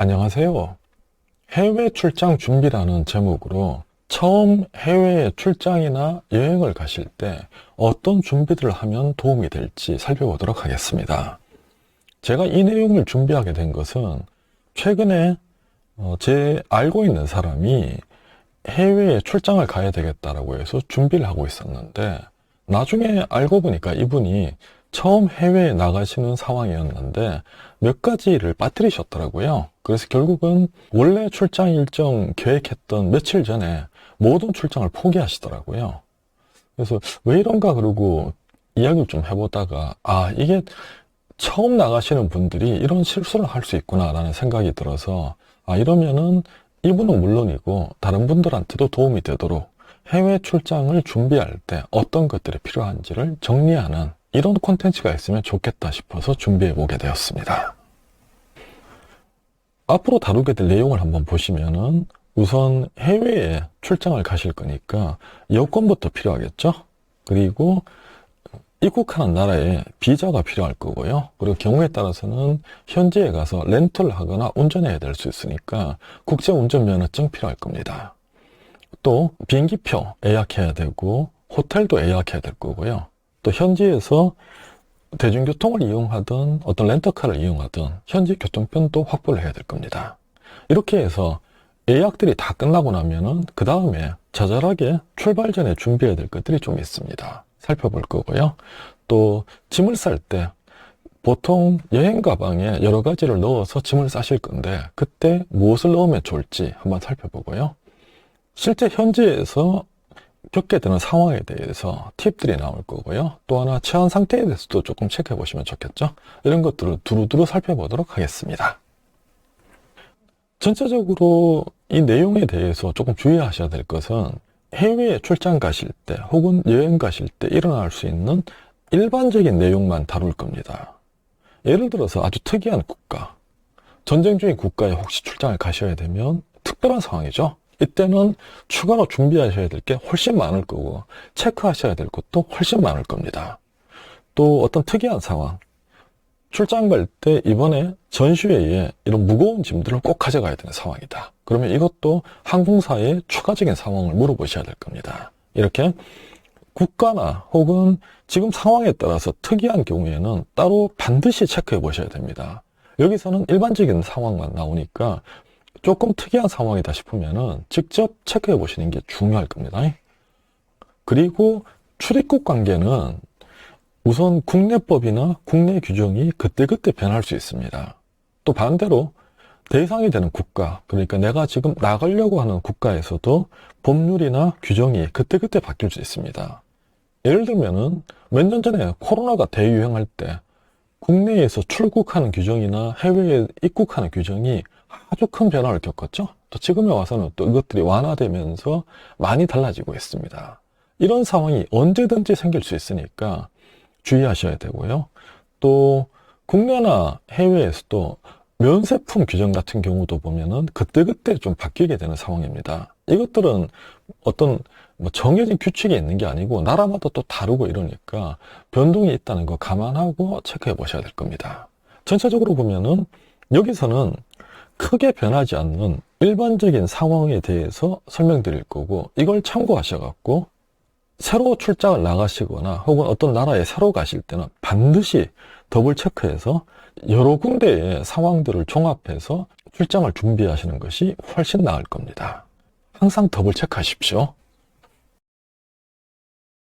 안녕하세요. 해외 출장 준비라는 제목으로 처음 해외에 출장이나 여행을 가실 때 어떤 준비들을 하면 도움이 될지 살펴보도록 하겠습니다. 제가 이 내용을 준비하게 된 것은 최근에 제 알고 있는 사람이 해외에 출장을 가야 되겠다라고 해서 준비를 하고 있었는데, 나중에 알고 보니까 이분이 처음 해외에 나가시는 상황이었는데 몇 가지를 빠뜨리셨더라고요. 그래서 결국은 원래 출장 일정 계획했던 며칠 전에 모든 출장을 포기하시더라고요. 그래서 왜 이런가 그러고 이야기를 좀 해보다가, 이게 처음 나가시는 분들이 이런 실수를 할 수 있구나라는 생각이 들어서, 이러면은 이분은 물론이고 다른 분들한테도 도움이 되도록 해외 출장을 준비할 때 어떤 것들이 필요한지를 정리하는 이런 콘텐츠가 있으면 좋겠다 싶어서 준비해 보게 되었습니다. 앞으로 다루게 될 내용을 한번 보시면은, 우선 해외에 출장을 가실 거니까 여권부터 필요하겠죠? 그리고 입국하는 나라에 비자가 필요할 거고요. 그리고 경우에 따라서는 현지에 가서 렌트를 하거나 운전해야 될 수 있으니까 국제운전면허증 필요할 겁니다. 또 비행기표 예약해야 되고 호텔도 예약해야 될 거고요. 또 현지에서 대중교통을 이용하든 어떤 렌터카를 이용하든 현지 교통편도 확보를 해야 될 겁니다. 이렇게 해서 예약들이 다 끝나고 나면은 그 다음에 자잘하게 출발 전에 준비해야 될 것들이 좀 있습니다. 살펴볼 거고요. 또 짐을 쌀 때 보통 여행 가방에 여러 가지를 넣어서 짐을 싸실 건데, 그때 무엇을 넣으면 좋을지 한번 살펴보고요. 실제 현지에서 겪게 되는 상황에 대해서 팁들이 나올 거고요. 또 하나, 체온 상태에 대해서도 조금 체크해 보시면 좋겠죠. 이런 것들을 두루두루 살펴보도록 하겠습니다. 전체적으로 이 내용에 대해서 조금 주의하셔야 될 것은, 해외에 출장 가실 때 혹은 여행 가실 때 일어날 수 있는 일반적인 내용만 다룰 겁니다. 예를 들어서 아주 특이한 국가, 전쟁 중인 국가에 혹시 출장을 가셔야 되면 특별한 상황이죠. 이때는 추가로 준비하셔야 될 게 훨씬 많을 거고 체크하셔야 될 것도 훨씬 많을 겁니다. 또 어떤 특이한 상황, 출장 갈 때 이번에 전시회에 이런 무거운 짐들을 꼭 가져가야 되는 상황이다. 그러면 이것도 항공사에 추가적인 상황을 물어보셔야 될 겁니다. 이렇게 국가나 혹은 지금 상황에 따라서 특이한 경우에는 따로 반드시 체크해 보셔야 됩니다. 여기서는 일반적인 상황만 나오니까 조금 특이한 상황이다 싶으면은 직접 체크해 보시는 게 중요할 겁니다. 그리고 출입국 관계는 우선 국내법이나 국내 규정이 그때그때 변할 수 있습니다. 또 반대로 대상이 되는 국가, 그러니까 내가 지금 나가려고 하는 국가에서도 법률이나 규정이 그때그때 바뀔 수 있습니다. 예를 들면은 몇 년 전에 코로나가 대유행할 때 국내에서 출국하는 규정이나 해외에 입국하는 규정이 아주 큰 변화를 겪었죠. 또 지금에 와서는 또 이것들이 완화되면서 많이 달라지고 있습니다. 이런 상황이 언제든지 생길 수 있으니까 주의하셔야 되고요. 또 국내나 해외에서도 면세품 규정 같은 경우도 보면은 그때그때 좀 바뀌게 되는 상황입니다. 이것들은 어떤 정해진 규칙이 있는 게 아니고 나라마다 또 다르고 이러니까 변동이 있다는 거 감안하고 체크해 보셔야 될 겁니다. 전체적으로 보면은 여기서는 크게 변하지 않는 일반적인 상황에 대해서 설명드릴 거고, 이걸 참고하셔갖고 새로 출장을 나가시거나 혹은 어떤 나라에 새로 가실 때는 반드시 더블 체크해서 여러 군데의 상황들을 종합해서 출장을 준비하시는 것이 훨씬 나을 겁니다. 항상 더블 체크하십시오.